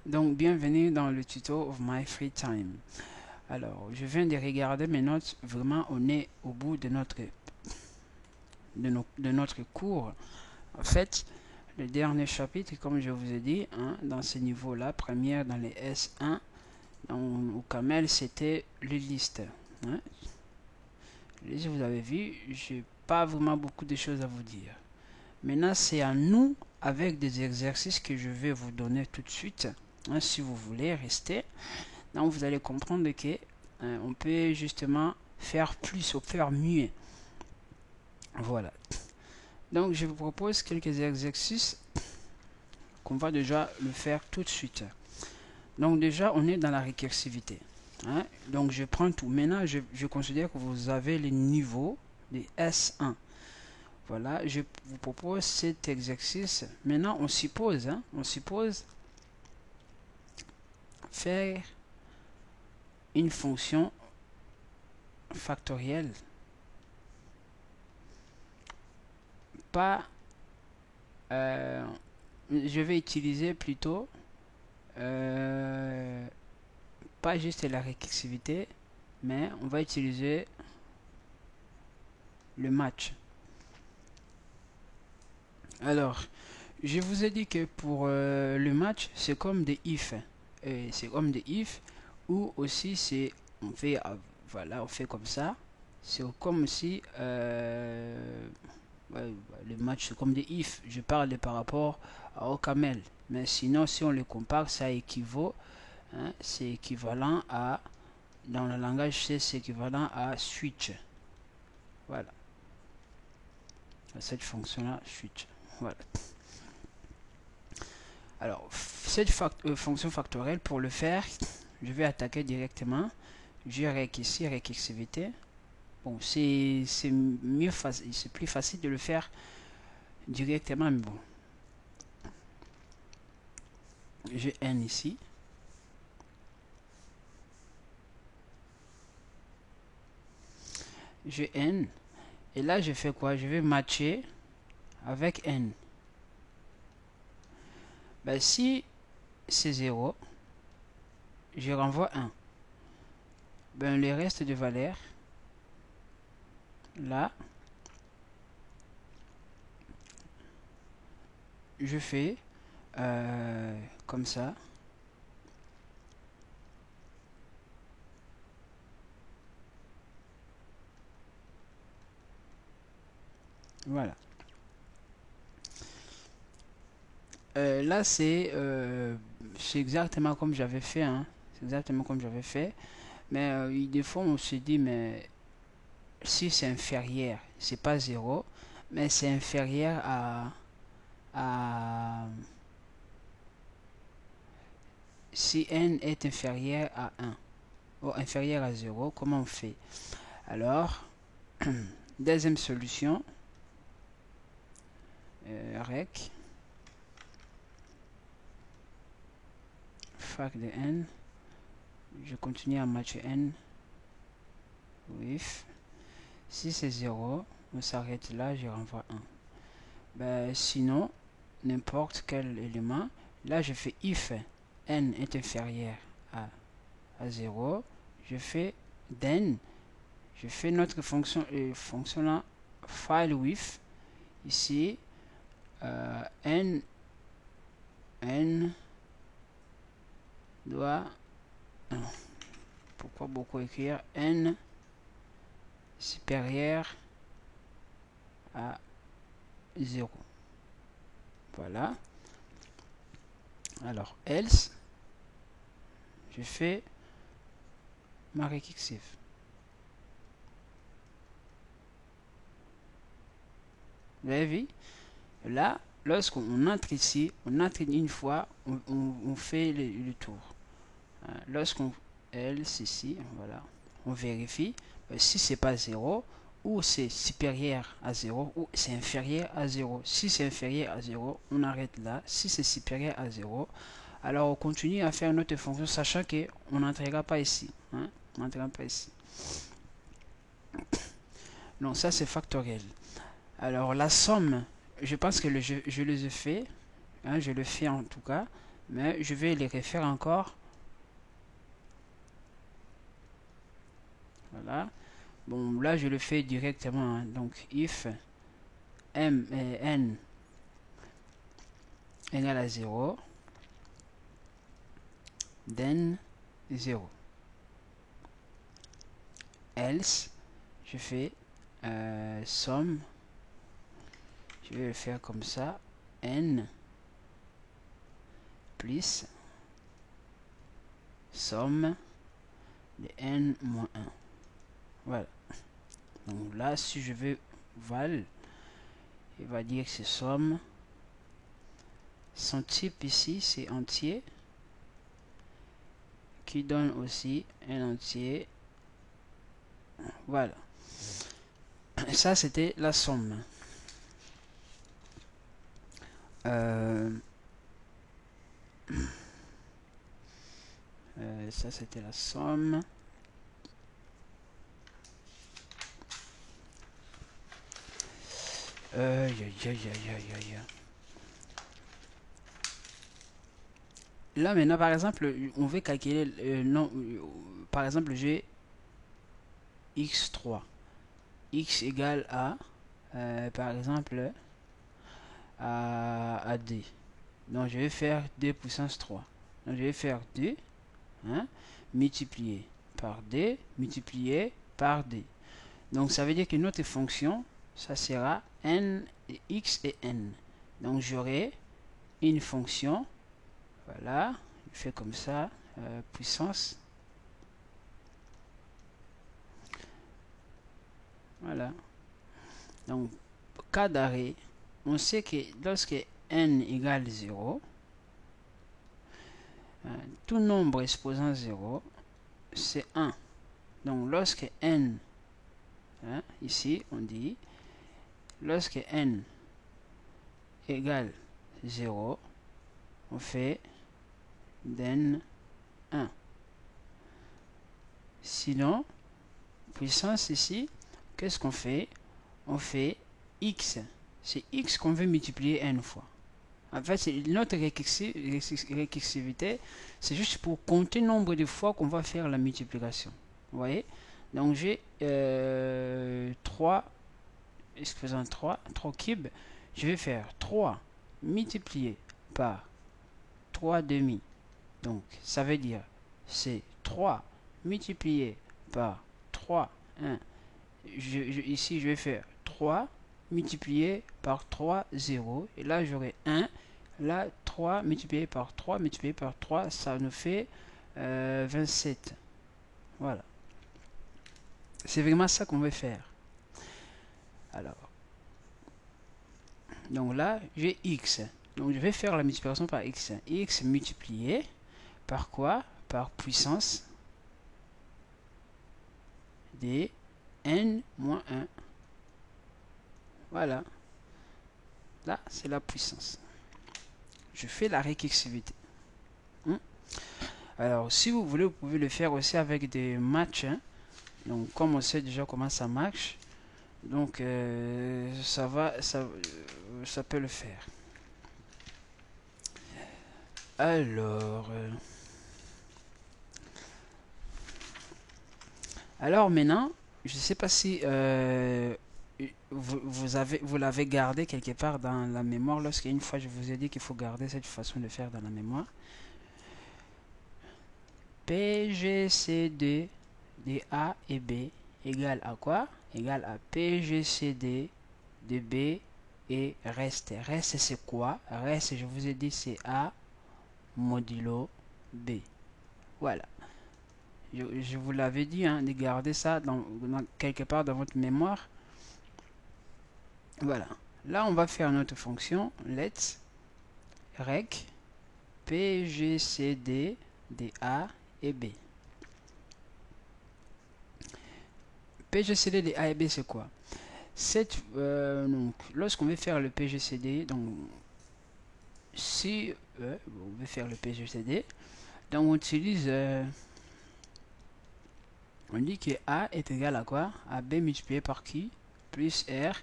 Donc bienvenue dans le tuto of my free time. Alors je viens de regarder mes notes, vraiment on est au bout de notre cours. En fait, le dernier chapitre, comme je vous ai dit, dans ce niveau là, première dans les S1, au Camel, c'était les listes. Si vous avez vu, j'ai pas vraiment beaucoup de choses à vous dire. Maintenant c'est à nous, avec des exercices que je vais vous donner tout de suite, si vous voulez rester. Donc vous allez comprendre que on peut justement faire plus ou faire mieux. Voilà. Donc je vous propose quelques exercices qu'on va déjà le faire tout de suite. Donc déjà on est dans la récursivité. Donc je prends tout. Maintenant je considère que vous avez les niveaux des S1. Voilà, je vous propose cet exercice. Maintenant on suppose faire une fonction factorielle, pas je vais utiliser plutôt pas juste la récursivité, mais on va utiliser le match. Alors je vous ai dit que pour le match c'est comme des if, c'est comme des if, ou aussi c'est on fait voilà, on fait comme ça, c'est comme si le match c'est comme des if, je parle par rapport au camel, mais sinon si on les compare ça équivaut, c'est équivalent à, dans le langage C, c'est équivalent à switch. Voilà, cette fonction là, switch. Voilà. Alors cette fonction factorielle, pour le faire je vais attaquer directement. Je rec ici récursivité. Bon, c'est mieux, c'est plus facile de le faire directement, mais bon, j'ai n ici, j'ai n, et là je fais quoi? Je vais matcher avec n. Ben, si c'est 0, je renvoie 1. Ben, le reste de valeurs, là, je fais comme ça. Voilà. Là, c'est exactement comme j'avais fait. C'est exactement comme j'avais fait. Mais des fois, on se dit, mais si c'est inférieur, c'est pas 0, mais c'est inférieur à si n est inférieur à 1 ou inférieur à 0, comment on fait? Alors, deuxième solution, rec fac de n, je continue à matcher n with, si c'est 0, on s'arrête là, je renvoie 1. Ben, sinon, n'importe quel élément, là je fais if n est inférieur à 0, je fais then, je fais notre fonction là, file with, ici n doit, pourquoi beaucoup écrire, n supérieur à 0. Voilà. Alors else, je fais ma récursive. Vous avez vu? Là, lorsqu'on entre ici, on entre une fois, on fait le tour. Lorsqu'on else ici, voilà, on vérifie si c'est pas 0, ou c'est supérieur à 0, ou c'est inférieur à 0. Si c'est inférieur à 0, on arrête là. Si c'est supérieur à 0, alors on continue à faire notre fonction, sachant qu'on n'entrera pas ici. On n'entrera pas ici. Donc ça c'est factoriel. Alors la somme, je pense que je les ai fait, je le fais en tout cas, mais je vais les refaire encore. Voilà. Bon, là, je le fais directement. Hein. Donc, if m et n égale à 0, then 0. Else, je fais somme. Je vais le faire comme ça. N plus somme de n moins 1. Voilà. Donc là, si je veux val, il va dire que c'est somme. Son type ici, c'est entier. Qui donne aussi un entier. Voilà. Ça, c'était la somme. Ça, c'était la somme. Là, maintenant, par exemple, on veut calculer non, par exemple, j'ai x3. X égale à, par exemple, à d. Donc, je vais faire 2 puissance 3. Donc, je vais faire 2, hein, multiplié par d, multiplié par d. Donc, ça veut dire que notre fonction, ça sera n, x et n. Donc, j'aurai une fonction, voilà, je fais comme ça, puissance. Voilà. Donc, cas d'arrêt, on sait que lorsque n égale 0, tout nombre exposant 0, c'est 1. Donc, lorsque n, hein, ici, on dit, lorsque n égale 0, on fait then 1. Sinon, puissance ici, qu'est-ce qu'on fait? On fait x. C'est x qu'on veut multiplier n fois. En fait, c'est notre récursivité, c'est juste pour compter le nombre de fois qu'on va faire la multiplication. Vous voyez? Donc j'ai 3, excusez-moi, 3 cubes. Je vais faire 3 multiplié par 3 demi. Donc ça veut dire c'est 3 multiplié par 3, 1. Ici je vais faire 3 multiplié par 3, 0. Et là j'aurai 1. Là 3 multiplié par 3 multiplié par 3, ça nous fait 27. Voilà. C'est vraiment ça qu'on veut faire. Alors, donc là j'ai x. Donc je vais faire la multiplication par x. X multiplié par quoi? Par puissance de n moins 1. Voilà. Là, c'est la puissance. Je fais la récursivité. Alors, si vous voulez, vous pouvez le faire aussi avec des matchs. Hein. Donc, comme on sait déjà comment ça marche, donc ça peut le faire. Alors maintenant, je ne sais pas si vous l'avez gardé quelque part dans la mémoire, lorsqu'une fois je vous ai dit qu'il faut garder cette façon de faire dans la mémoire. PGCD de A et B égale à quoi? Égale à PGCD de B et reste. Reste c'est quoi? Reste, je vous ai dit, c'est A modulo B. Voilà. Je vous l'avais dit, hein, de garder ça quelque part dans votre mémoire. Voilà. Là, on va faire notre fonction let's rec pgcd de A et B. PGCD de A et B, c'est quoi? Donc, lorsqu'on veut faire le PGCD, donc si on veut faire le PGCD, donc on utilise on dit que A est égal à quoi? À B multiplié par qui? Plus R.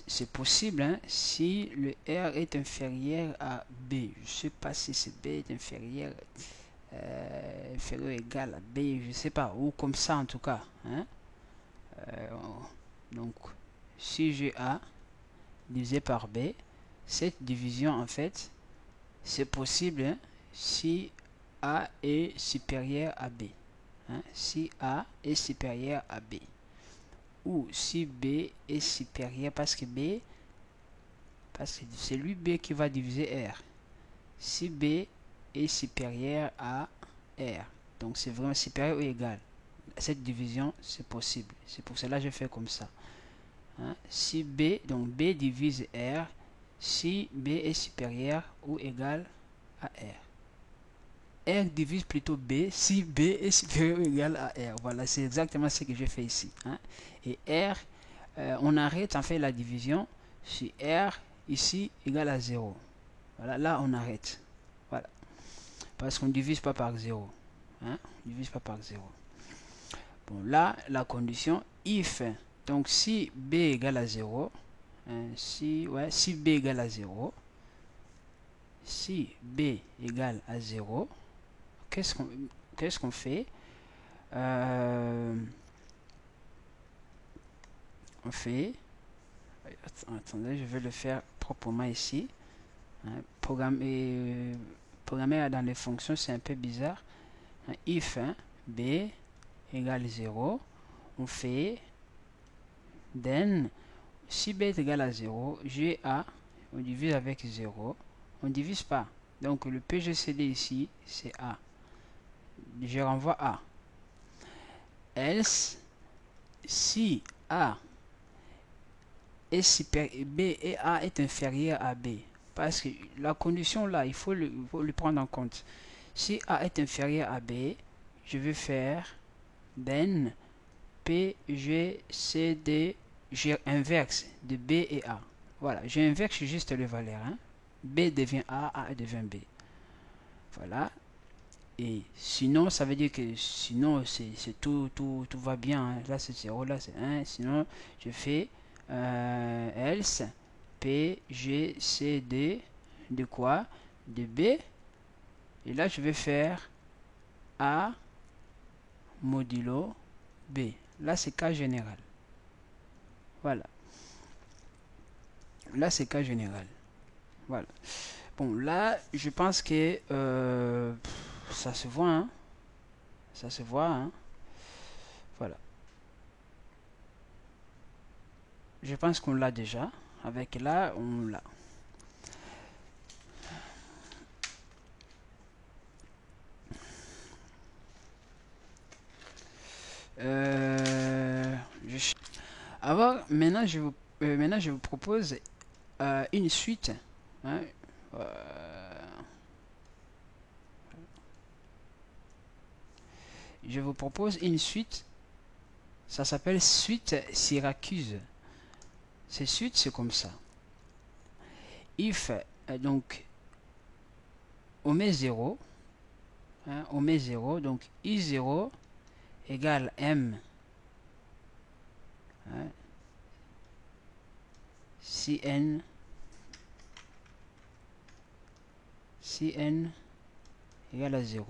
c'est possible, hein, si le R est inférieur à B. Je ne sais pas si c'est B est inférieur ou égal à B, je ne sais pas, ou comme ça en tout cas. Hein. Donc, si j'ai A divisé par B, cette division en fait, c'est possible, hein, si A est supérieur à B. Hein, si A est supérieur à B. Ou si B est supérieur, parce que c'est lui B qui va diviser R. Si B est supérieur à R, donc c'est vraiment supérieur ou égal, cette division c'est possible. C'est pour cela que je fais comme ça. Hein? Si B, donc B divise R, si B est supérieur ou égal à R. R divise plutôt B si B est supérieur ou égal à R. Voilà, c'est exactement ce que j'ai fait ici. Hein? Et R, on arrête en fait la division si R ici égale à 0. Voilà, là on arrête. Voilà. Parce qu'on ne divise pas par 0. Hein? On ne divise pas par 0. Bon, là, la condition if. Donc, si B égale à 0, hein, si B égale à 0, si B égale à 0, qu'est-ce qu'on fait? On fait... Attendez, je vais le faire proprement ici. Hein, programmer dans les fonctions, c'est un peu bizarre. Hein, if B égale 0, on fait then, si B est égal à 0, GA, on divise avec 0, on ne divise pas. Donc le PGCD ici, c'est A. Je renvoie A. Else, si A est supérieur, B et A est inférieur à B, parce que la condition là, il faut le prendre en compte. Si A est inférieur à B, je vais faire then PGCD, j'inverse de B et A. Voilà, j'inverse juste les valeurs. Hein. B devient A devient B. Voilà. Et sinon, ça veut dire que sinon, c'est tout va bien. Hein. Là, c'est 0, là, c'est 1. Sinon, je fais else P, G, C, D de quoi? De B. Et là, je vais faire A modulo B. Là, c'est cas général. Voilà. Là, c'est cas général. Voilà. Bon, là, je pense que ça se voit. Hein. Ça se voit. Hein. Voilà. Je pense qu'on l'a déjà. Avec là, on l'a. Alors, maintenant, je vous propose une suite. Hein, je vous propose une suite. Ça s'appelle suite Syracuse. Ces suites, c'est comme ça. If, donc, on met 0. Hein, on met 0. Donc, I0 égale M. Hein, si n égale à 0.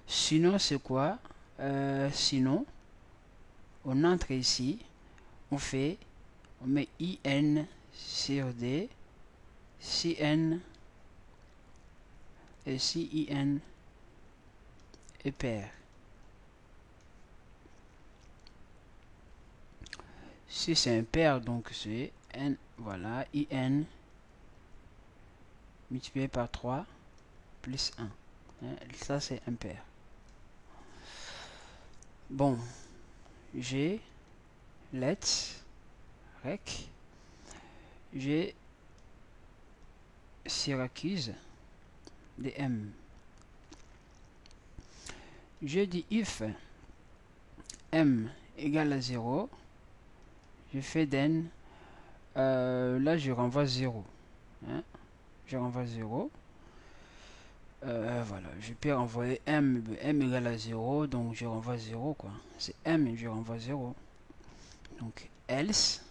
Sinon, c'est quoi? Sinon, on entre ici, on met in sur d, si n et si in est pair. Si c'est un pair, donc c'est n, voilà, in multiplié par 3 plus 1. Hein, ça, c'est un pair. Bon, j'ai let's rec, j'ai Syracuse de M. Je dis if M égale à 0, je fais then, là je renvoie 0. Hein, je renvoie 0. Voilà, je peux renvoyer M égale à 0, donc je renvoie 0 quoi. C'est M et je renvoie 0. Donc else,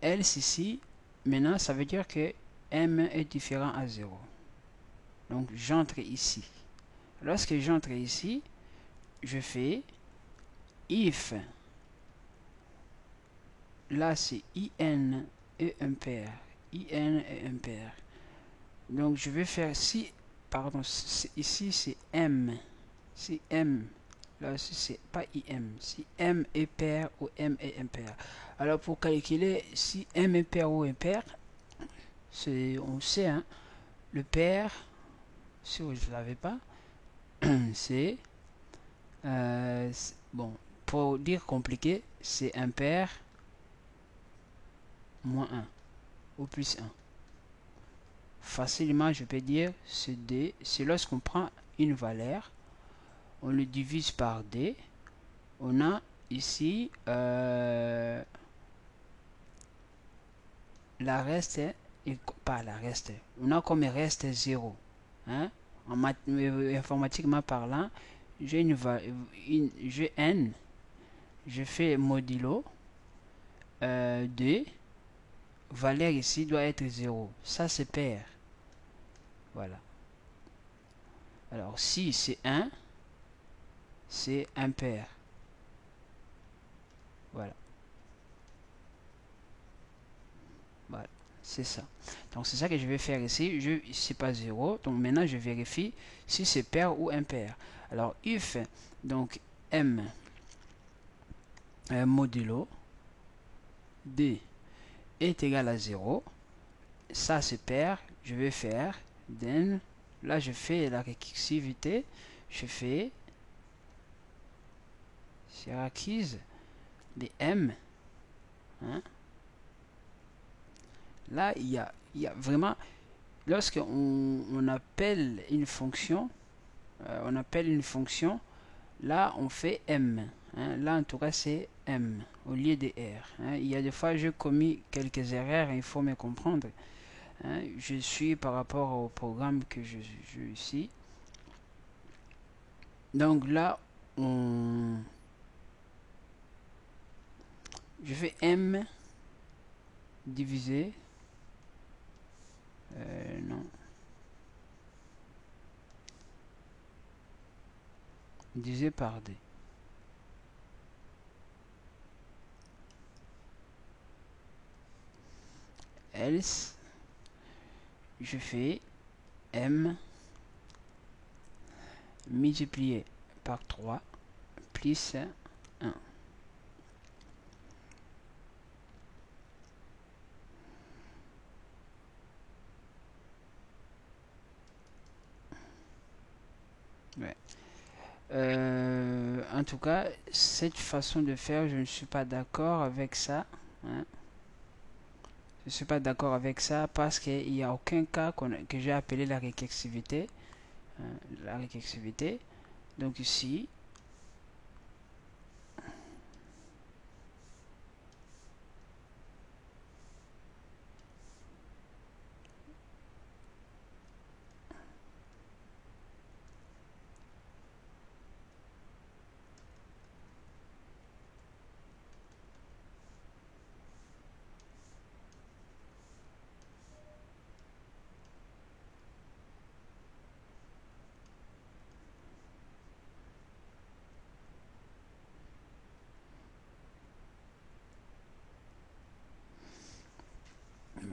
else ici, maintenant ça veut dire que m est différent à 0. Donc j'entre ici. Lorsque j'entre ici, je fais if, là c'est in et impair, in et impair. Donc je vais faire si, pardon, ici c'est m, si m, là c'est pas im, si m est pair ou m est impair. Alors pour calculer si m est pair ou impair, on sait, hein, le pair, si vous ne l'avez pas, c'est bon, pour dire compliqué, c'est impair moins 1 ou plus 1. Facilement, je peux dire c'est lorsqu'on prend une valeur, on le divise par d, on a ici la reste, pas la reste, on a comme reste 0. Hein? Informatiquement parlant, j'ai j'ai n, je fais modulo de valeur ici doit être 0. Ça c'est pair. Voilà. Alors si c'est 1, c'est impair. Voilà. Voilà. C'est ça. Donc c'est ça que je vais faire ici. C'est pas 0. Donc maintenant je vérifie si c'est pair ou impair. Alors if donc m modulo d est égal à 0. Ça c'est pair. Je vais faire then. Là je fais la récursivité. Je fais acquise de m. Hein? Là il y a vraiment, lorsque on appelle une fonction, là on fait m. Hein? Là en tout cas c'est m au lieu de r. Hein? Il y a des fois j'ai commis quelques erreurs, il faut me comprendre. Hein? Je suis par rapport au programme que je ici. Donc là je fais m divisé non, divisé par d. Else je fais m multiplié par 3 plus 1. Ouais. En tout cas, cette façon de faire, je ne suis pas d'accord avec ça. Hein. Je ne suis pas d'accord avec ça parce qu'il n'y a aucun cas que j'ai appelé la récursivité. Hein, la récursivité. Donc ici,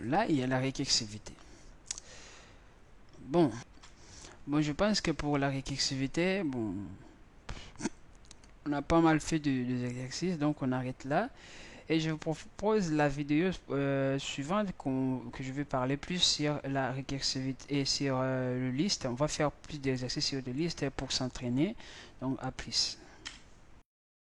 là, il y a la récursivité. Bon, je pense que pour la récursivité, bon, on a pas mal fait de exercices, donc on arrête là. Et je vous propose la vidéo suivante que je vais parler plus sur la récursivité et sur le liste. On va faire plus d'exercices sur le liste pour s'entraîner. Donc à plus.